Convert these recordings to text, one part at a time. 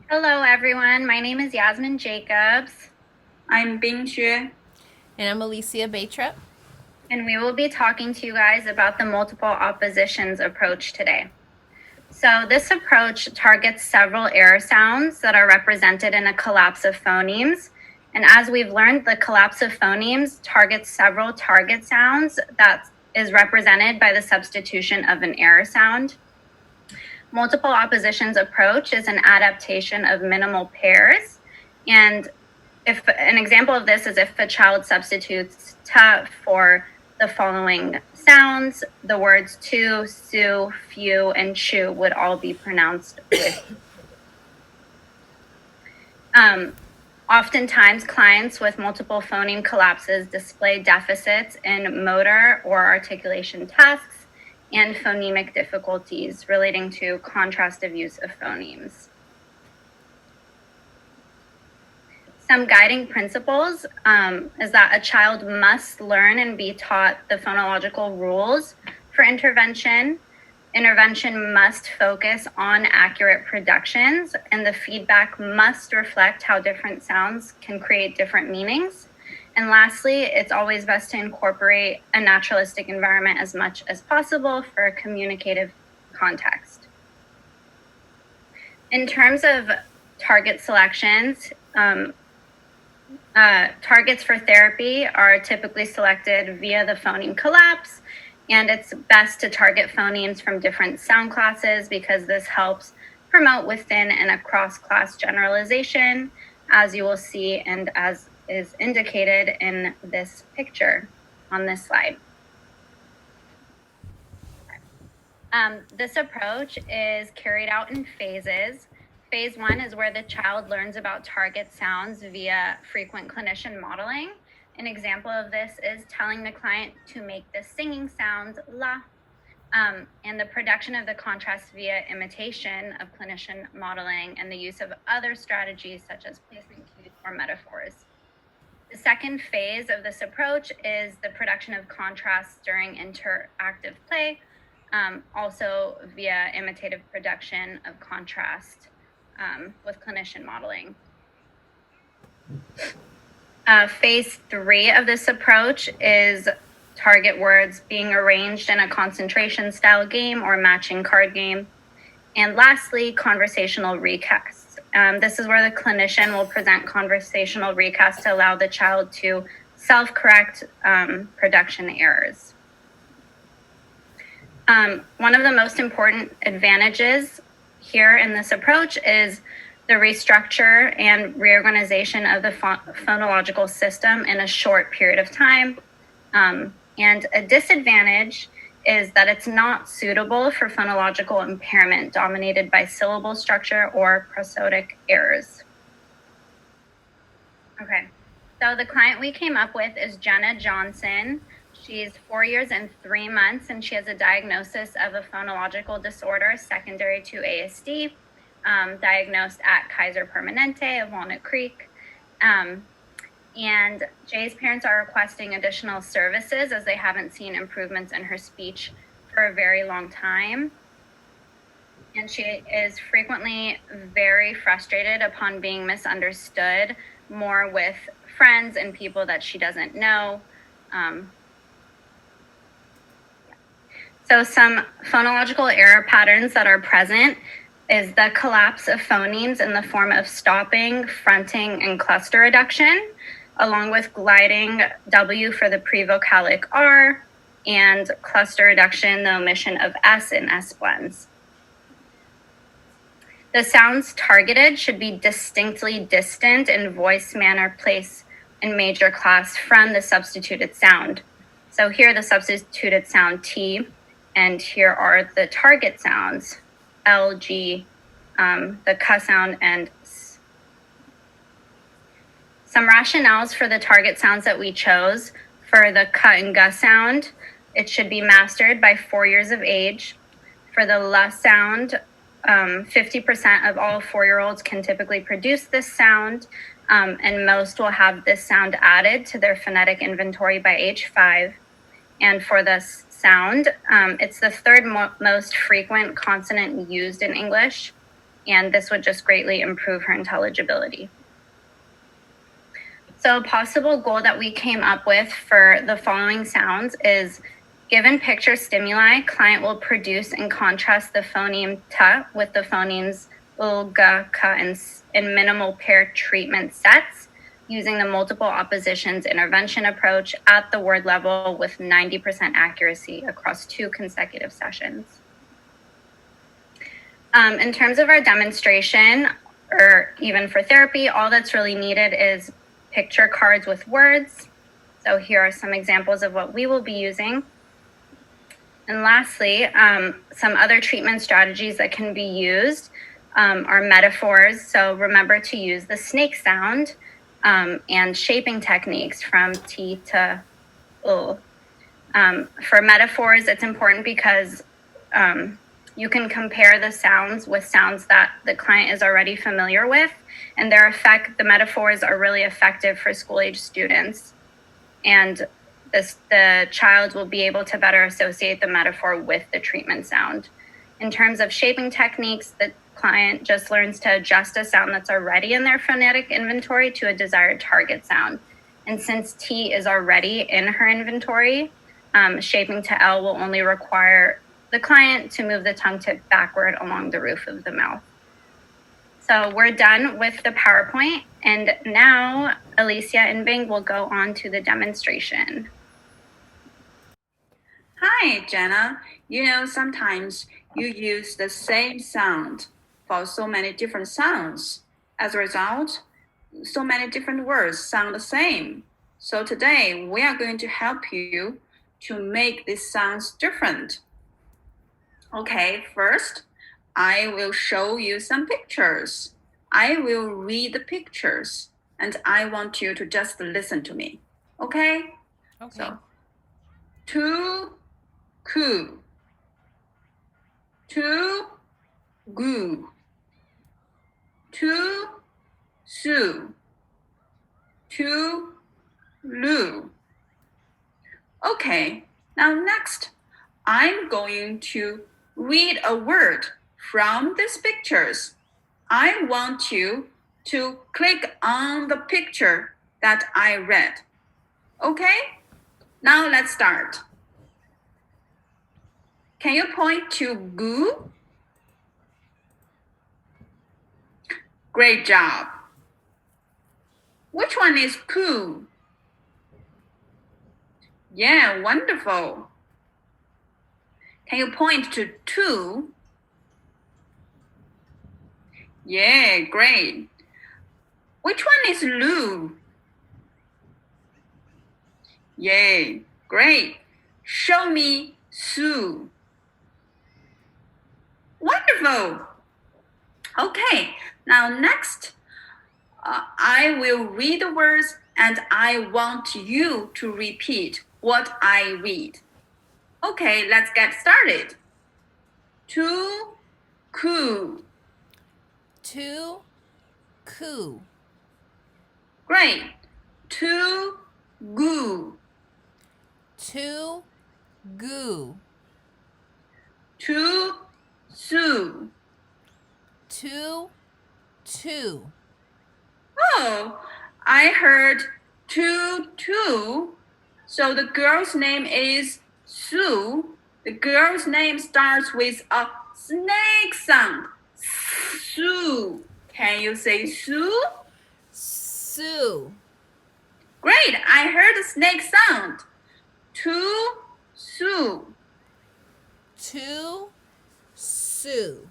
Hello, everyone. My name is Yasmin Jacobs, I'm Bing Xue. And I'm Alicia Baytrip. and we will be talking to you guys about the multiple oppositions approach today. So, this approach targets several error sounds that are represented in a collapse of phonemes. And as we've learned, the collapse of phonemes targets several target sounds that is represented by the substitution of an error sound. Multiple oppositions approach is an adaptation of minimal pairs. And if an example of this is if a child substitutes ta for the following sounds, the words to, su, few, and chew would all be pronounced with. Oftentimes, clients with multiple phoneme collapses display deficits in motor or articulation tasks and phonemic difficulties relating to contrastive use of phonemes. Some guiding principles is that a child must learn and be taught the phonological rules for intervention. Intervention must focus on accurate productions, and the feedback must reflect how different sounds can create different meanings. And lastly, it's always best to incorporate a naturalistic environment as much as possible for a communicative context. In terms of target selections, targets for therapy are typically selected via the phoneme collapse, and it's best to target phonemes from different sound classes because this helps promote within and across class generalization, as you will see and as is indicated in this picture on this slide. This approach is carried out in phases. Phase 1 is where the child learns about target sounds via frequent clinician modeling. An example of this is telling the client to make the singing sound la, and the production of the contrast via imitation of clinician modeling and the use of other strategies such as placement cues or metaphors. The second phase of this approach is the production of contrast during interactive play, also via imitative production of contrast with clinician modeling. Phase 3 of this approach is target words being arranged in a concentration style game or matching card game. And lastly, conversational recasts. This is where the clinician will present conversational recasts to allow the child to self-correct production errors. One of the most important advantages here in this approach is the restructure and reorganization of the phonological system in a short period of time. And a disadvantage is that it's not suitable for phonological impairment dominated by syllable structure or prosodic errors. Okay, so the client we came up with is Jenna Johnson. She's 4 years and 3 months, and she has a diagnosis of a phonological disorder secondary to ASD, diagnosed at Kaiser Permanente of Walnut Creek. And Jay's parents are requesting additional services as they haven't seen improvements in her speech for a very long time. And she is frequently very frustrated upon being misunderstood, more with friends and people that she doesn't know. So some phonological error patterns that are present is the collapse of phonemes in the form of stopping, fronting, and cluster reduction, along with gliding W for the prevocalic R, and cluster reduction, the omission of S in S blends. The sounds targeted should be distinctly distant in voice, manner, place, and major class from the substituted sound. So here the substituted sound T, and here are the target sounds, L, G, the K sound, and S. Some rationales for the target sounds that we chose. For the K and G sound, it should be mastered by 4 years of age. For the L sound, 50% of all 4-year-olds can typically produce this sound, and most will have this sound added to their phonetic inventory by age 5. And for the sound, it's the third most frequent consonant used in English. and this would just greatly improve her intelligibility. So a possible goal that we came up with for the following sounds is, given picture stimuli, client will produce and contrast the phoneme t with the phonemes u, g, k, in minimal pair treatment sets using the multiple oppositions intervention approach at the word level with 90% accuracy across 2 consecutive sessions. In terms of our demonstration, or even for therapy, all that's really needed is picture cards with words. So here are some examples of what we will be using. And lastly, some other treatment strategies that can be used are metaphors. So remember to use the snake sound and shaping techniques from T to U. For metaphors, it's important because you can compare the sounds with sounds that the client is already familiar with, and the metaphors are really effective for school-age students. And the child will be able to better associate the metaphor with the treatment sound. In terms of shaping techniques, the client just learns to adjust a sound that's already in their phonetic inventory to a desired target sound. And since T is already in her inventory, shaping to L will only require the client to move the tongue tip backward along the roof of the mouth. So we're done with the PowerPoint, and now Alicia and Bing will go on to the demonstration. Hi, Jenna. You know, sometimes you use the same sound for so many different sounds. As a result, so many different words sound the same. So today we are going to help you to make these sounds different. Okay, first, I will show you some pictures. I will read the pictures, and I want you to just listen to me. Okay? Okay. So, too cool, too goo, too sue, too loo. Okay, now next, I'm going to read a word from these pictures. I want you to click on the picture that I read. Okay? Now let's start. Can you point to goo? Great job. Which one is cool? Yeah, wonderful. Can you point to two? Yeah, great. Which one is Lou? Yay, great. Show me Sue. Wonderful. Okay, now next, I will read the words and I want you to repeat what I read. Okay, let's get started. Too cool. Too coo. Great. Too goo. Too goo. Too sue. Too Oh, I heard two. So the girl's name is Sue. The girl's name starts with a snake sound. Sue. Can you say Sue? Sue. Great, I heard a snake sound. Too Sue. Too Sue.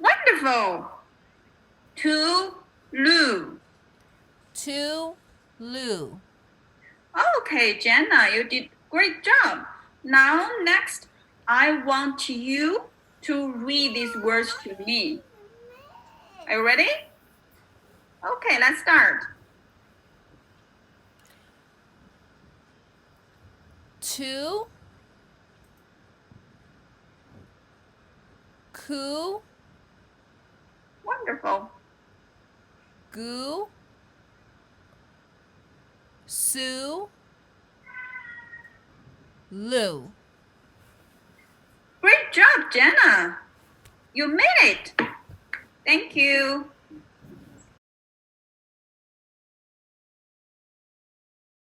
Wonderful. Too Lou. Too Lou. Okay, Jenna, you did great job. Now, next, I want you to read these words to me. Are you ready? Okay, let's start. Too coo. Wonderful. Goo. Sue. Lou. Great job, Jenna. You made it. Thank you.